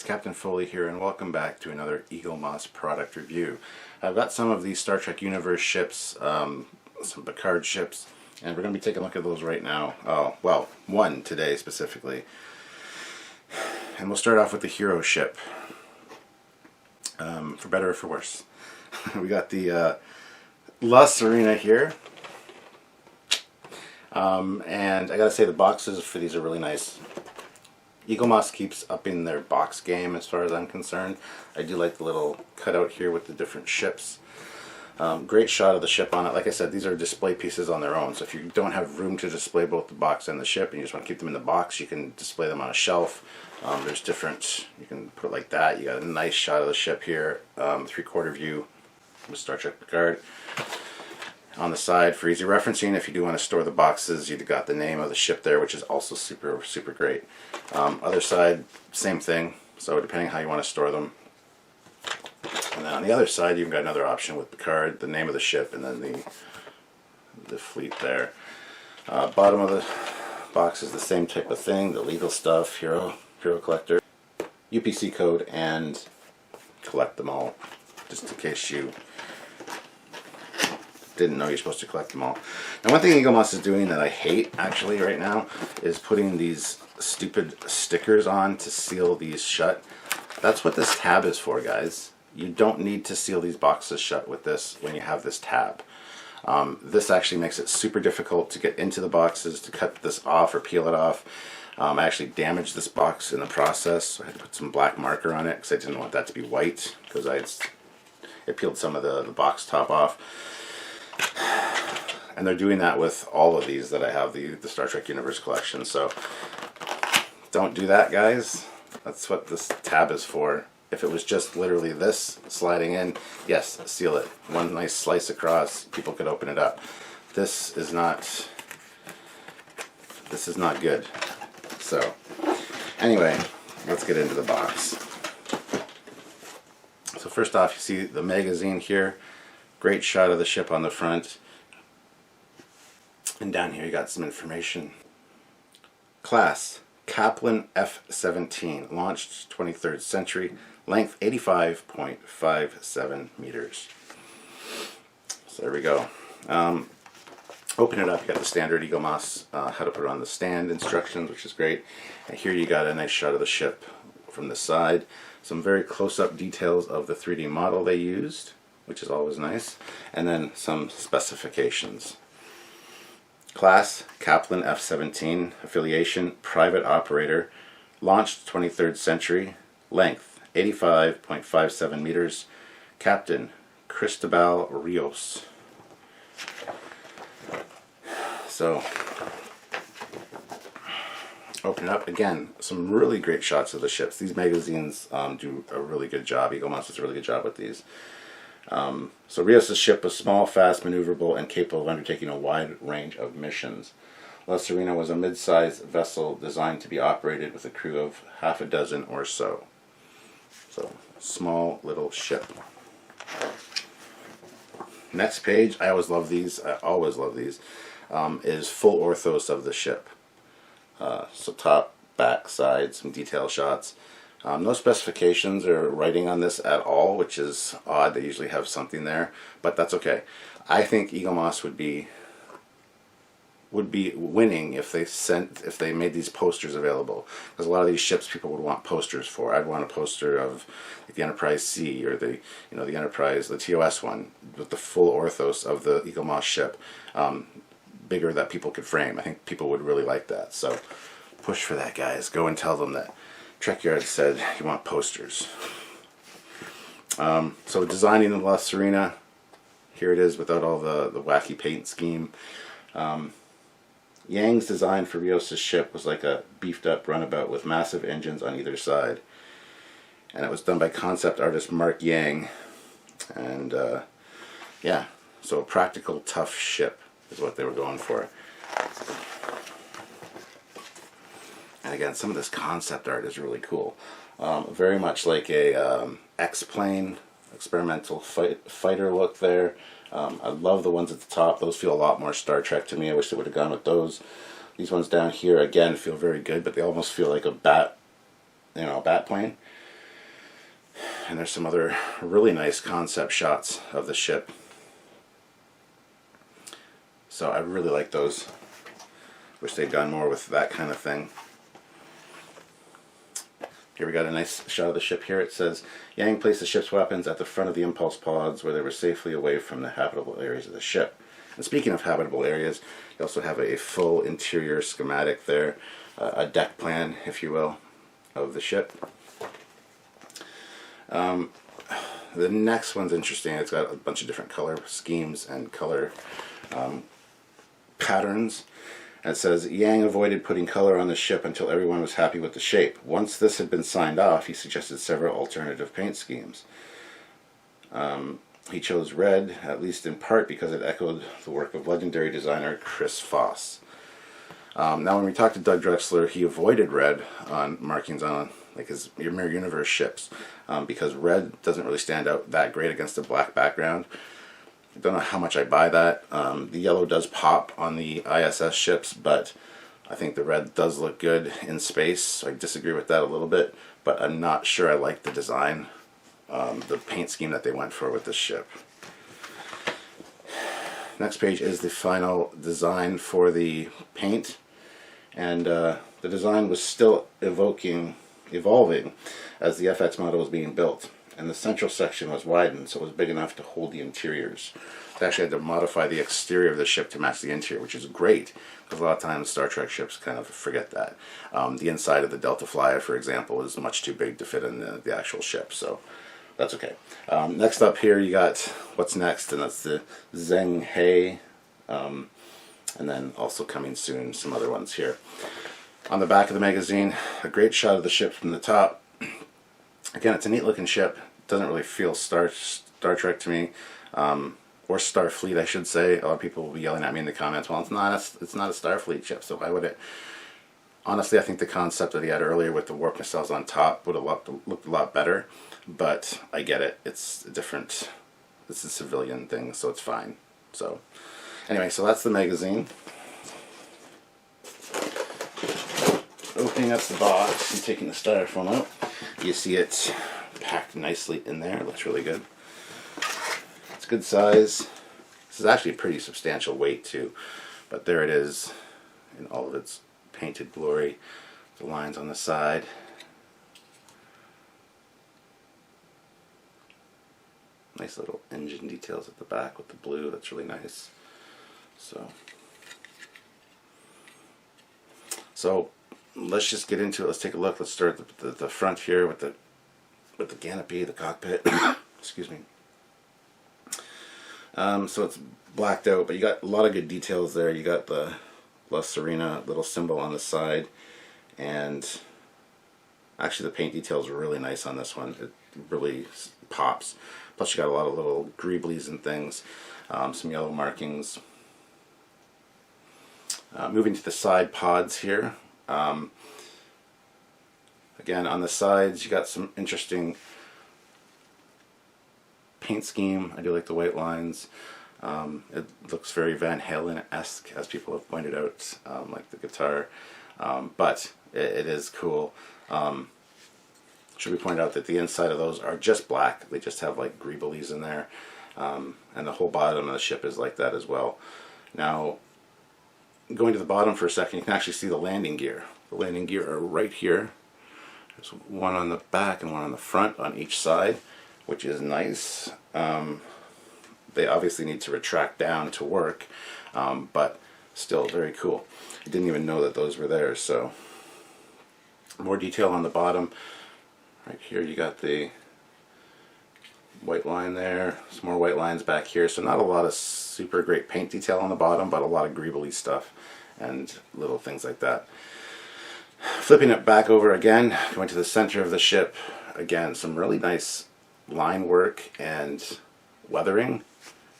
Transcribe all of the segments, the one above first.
Captain Foley here, and welcome back to another Eaglemoss product review. I've got some of these Star Trek Universe ships, some Picard ships, and we're going to be taking a look at those right now. Well, one today specifically. And we'll start off with the Hero ship, for better or for worse. We got the La Sirena here. And I gotta say, the boxes for these are really nice. Eaglemoss keeps upping their box game as far as I'm concerned. I do like the little cutout here with the different ships. Great shot of the ship on it. Like I said, these are display pieces on their own, so if you don't have room to display both the box and the ship and you just want to keep them in the box, you can display them on a shelf. There's different, you can put it like that. You got a nice shot of the ship here, 3/4 view with Star Trek Picard. On the side for easy referencing, if you do want to store the boxes, you've got the name of the ship there, which is also super great. Other side, same thing, so depending how you want to store them. And then on the other side, you've got another option with Picard, the name of the ship, and then the fleet there. Bottom of the box is the same type of thing, the legal stuff, Hero Collector, UPC code, and collect them all, just in case you didn't know you're supposed to collect them all. Now, one thing Eaglemoss is doing that I hate actually right now is putting these stupid stickers on to seal these shut. That's what this tab is for, guys. You don't need to seal these boxes shut with this when you have this tab. This actually makes it super difficult to get into the boxes, to cut this off or peel it off. I actually damaged this box in the process, so I had to put some black marker on it because I didn't want that to be white, because it peeled some of the box top off. And they're doing that with all of these that I have, the Star Trek Universe collection. So don't do that, guys. That's what this tab is for. If it was just literally this sliding in, yes, seal it. One nice slice across, people could open it up. This is not good. So anyway, let's get into the box. So first off, you see the magazine here. Great shot of the ship on the front. And down here you got some information. Class, Kaplan F-17, launched 23rd century, length 85.57 meters. So there we go. Open it up, you got the standard Eaglemoss, how to put it on the stand instructions, which is great. And here you got a nice shot of the ship from the side. Some very close-up details of the 3D model they used, which is always nice, and then some specifications. Class, Kaplan F-17, affiliation, private operator, launched 23rd century, length 85.57 meters, Captain Cristobal Rios. So, open it up. Again, some really great shots of the ships. These magazines do a really good job. Eaglemoss does a really good job with these. So Rios' ship was small, fast, maneuverable, and capable of undertaking a wide range of missions. La Sirena was a mid-sized vessel designed to be operated with a crew of half a dozen or so. So, small little ship. Next page, I always love these, is full orthos of the ship. So top, back, side, some detail shots. No specifications or writing on this at all, which is odd. They usually have something there, but that's okay. I think Eaglemoss would be winning if they made these posters available, because a lot of these ships people would want posters for. I'd want a poster of like the Enterprise C or the Enterprise, the TOS one with the full orthos of the Eaglemoss ship, bigger, that people could frame. I think people would really like that. So push for that, guys. Go and tell them that Trekyard said you want posters. So designing the La Sirena, here it is without all the wacky paint scheme. Yang's design for Rios' ship was like a beefed up runabout with massive engines on either side. And it was done by concept artist Mark Yang. And yeah, so a practical, tough ship is what they were going for. And again, some of this concept art is really cool. Very much like a X-Plane experimental fighter look there. I love the ones at the top. Those feel a lot more Star Trek to me. I wish they would have gone with those. These ones down here, again, feel very good, but they almost feel like a bat plane. and there's some other really nice concept shots of the ship. So I really like those. Wish they'd gone more with that kind of thing. Here we got a nice shot of the ship here. It says, Yang placed the ship's weapons at the front of the impulse pods where they were safely away from the habitable areas of the ship. And speaking of habitable areas, you also have a full interior schematic there, a deck plan, if you will, of the ship. The next one's interesting. It's got a bunch of different color schemes and color patterns. And it says, Yang avoided putting color on the ship until everyone was happy with the shape. Once this had been signed off, he suggested several alternative paint schemes. He chose red, at least in part because it echoed the work of legendary designer Chris Foss. Now when we talked to Doug Drexler, he avoided red on markings on like his Mirror Universe ships because red doesn't really stand out that great against a black background. I don't know how much I buy that. The yellow does pop on the ISS ships, but I think the red does look good in space. So I disagree with that a little bit, but I'm not sure I like the design, the paint scheme that they went for with this ship. Next page is the final design for the paint, and the design was still evolving as the FX model was being built. And the central section was widened, so it was big enough to hold the interiors. They actually had to modify the exterior of the ship to match the interior, which is great, because a lot of times Star Trek ships kind of forget that. The inside of the Delta Flyer, for example, is much too big to fit in the actual ship, so that's okay. Next up here, you got what's next, and that's the Zheng He, and then also coming soon, some other ones here. On the back of the magazine, a great shot of the ship from the top. Again, it's a neat looking ship. Doesn't really feel Star Trek to me, or Starfleet, I should say. A lot of people will be yelling at me in the comments. Well, it's not a Starfleet ship, so why would it? Honestly, I think the concept that he had earlier with the warp nacelles on top would have looked a lot better. But I get it. It's different. It's a civilian thing, so it's fine. So anyway, so that's the magazine. Opening up the box and taking the styrofoam out, you see it packed nicely in there. It looks really good. It's good size. This is actually a pretty substantial weight too, but there it is in all of its painted glory. The lines on the side. Nice little engine details at the back with the blue. That's really nice. So let's just get into it. Let's take a look. Let's start at the front here with the canopy, the cockpit. Excuse me. So it's blacked out, but you got a lot of good details there. You got the La Serena little symbol on the side, and actually the paint detail is really nice on this one. It really pops. Plus you got a lot of little greeblies and things, some yellow markings. Moving to the side pods here. Again, on the sides you got some interesting paint scheme. I do like the white lines. It looks very Van Halen-esque, as people have pointed out, like the guitar, but it is cool. Should we point out that the inside of those are just black. They just have like greeblies in there, and the whole bottom of the ship is like that as well. Now, going to the bottom for a second, you can actually see the landing gear. The landing gear are right here. There's one on the back and one on the front on each side, which is nice. They obviously need to retract down to work, but still very cool. I didn't even know that those were there. So more detail on the bottom. Right here you got the white line there, some more white lines back here. So not a lot of super great paint detail on the bottom, but a lot of greebly stuff and little things like that. Flipping it back over again, going to the center of the ship. Again, some really nice line work and weathering.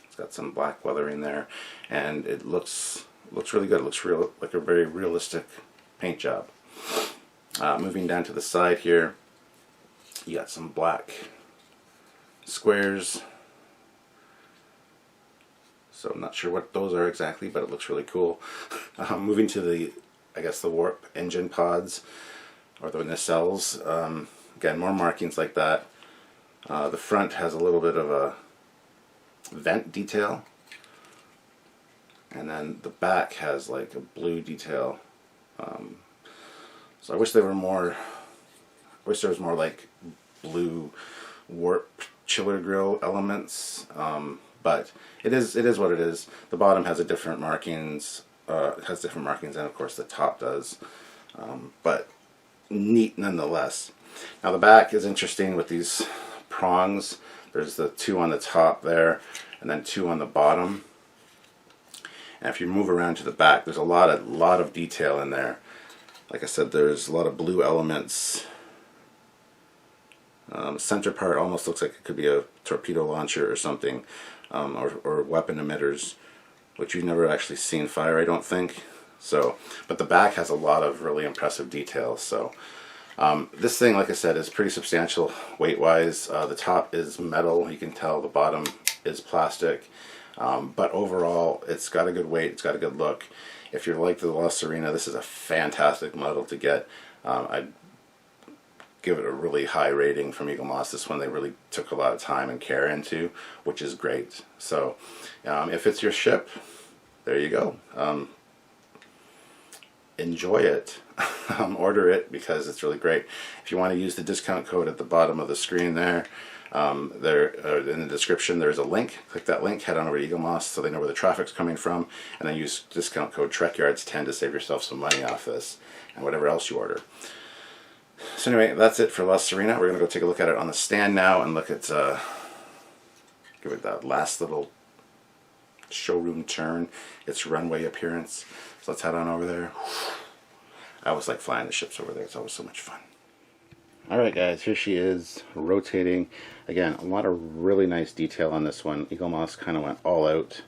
It's got some black weathering there, and it looks really good. It looks real, like a very realistic paint job. Moving down to the side here, you got some black squares. So I'm not sure what those are exactly, but it looks really cool. Moving to the, I guess, the warp engine pods, or the nacelles. Again, more markings like that. The front has a little bit of a vent detail, and then the back has like a blue detail. So I wish they were more. I wish there was more like blue warp chiller grill elements, but it is what it is. The bottom has a different markings. It has different markings, and of course the top does. But neat nonetheless. Now the back is interesting with these prongs. There's the two on the top there, and then two on the bottom. And if you move around to the back, there's a lot of detail in there. Like I said, there's a lot of blue elements. Center part almost looks like it could be a torpedo launcher or something, or weapon emitters, which you've never actually seen fire, I don't think. So, but the back has a lot of really impressive details. So, this thing, like I said, is pretty substantial weight-wise. The top is metal. You can tell the bottom is plastic. But overall, it's got a good weight. It's got a good look. If you're like the La Sirena, this is a fantastic model to get. I'd give it a really high rating from Eaglemoss. This one they really took a lot of time and care into, which is great. So, if it's your ship, there you go. Enjoy it. Order it because it's really great. If you want to use the discount code at the bottom of the screen there, in the description there's a link. Click that link, head on over to Eaglemoss so they know where the traffic's coming from, and then use discount code TrekYards10 to save yourself some money off this and whatever else you order. So anyway, that's it for La Sirena. We're going to go take a look at it on the stand now and look at, give it that last little showroom turn, its runway appearance. So let's head on over there. I always like flying the ships over there. It's always so much fun. Alright guys, here she is, rotating. Again, a lot of really nice detail on this one. Eaglemoss kind of went all out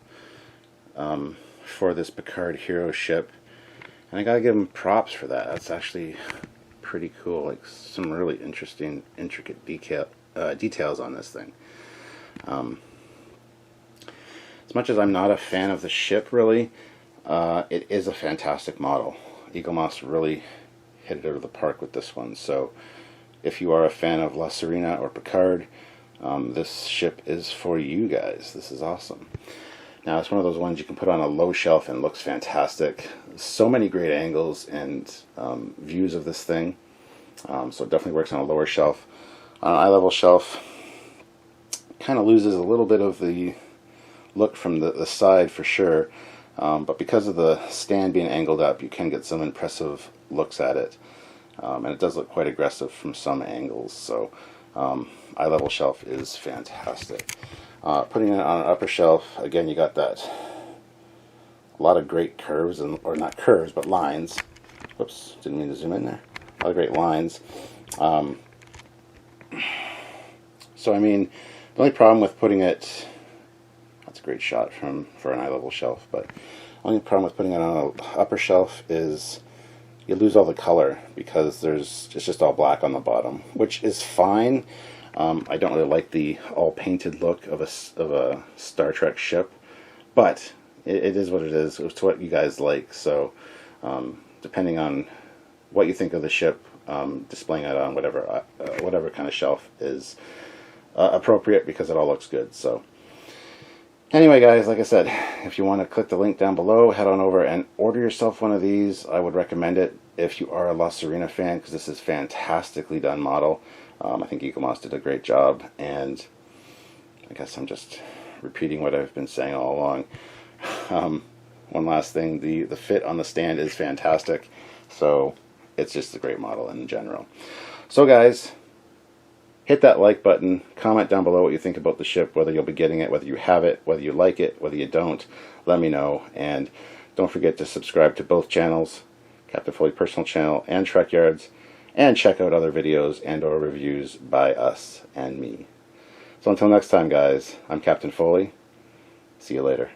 for this Picard hero ship. And I gotta give them props for that. That's actually pretty cool. Like some really interesting, intricate details on this thing. As much as I'm not a fan of the ship, really, it is a fantastic model. Eaglemoss really hit it out of the park with this one. So if you are a fan of La Sirena or Picard, this ship is for you guys. This is awesome. Now it's one of those ones you can put on a low shelf and looks fantastic. So many great angles and views of this thing. So it definitely works on a lower shelf. On an eye level shelf, kind of loses a little bit of the look from the side for sure. But because of the stand being angled up, you can get some impressive looks at it. And it does look quite aggressive from some angles. So eye level shelf is fantastic. Putting it on an upper shelf, again, you got that a lot of great curves, or not curves, but lines. Whoops, didn't mean to zoom in there. A lot of great lines. So I mean, the only problem with putting it, that's a great shot for an eye level shelf, but the only problem with putting it on an upper shelf is you lose all the color because it's just all black on the bottom, which is fine. I don't really like the all painted look of a Star Trek ship, but it is what it is. It's what you guys like. So depending on what you think of the ship, displaying it on whatever kind of shelf is appropriate, because it all looks good. So anyway guys, like I said, if you want to click the link down below, head on over and order yourself one of these. I would recommend it if you are a La Sirena fan, because this is a fantastically done model. I think Eaglemoss did a great job, and I guess I'm just repeating what I've been saying all along. One last thing, the fit on the stand is fantastic, so it's just a great model in general. So guys, hit that like button, comment down below what you think about the ship, whether you'll be getting it, whether you have it, whether you like it, whether you don't. Let me know, and don't forget to subscribe to both channels, Captain Foley personal channel and Trek Yards, and check out other videos and or reviews by us and me. So until next time guys, I'm Captain Foley. See you later.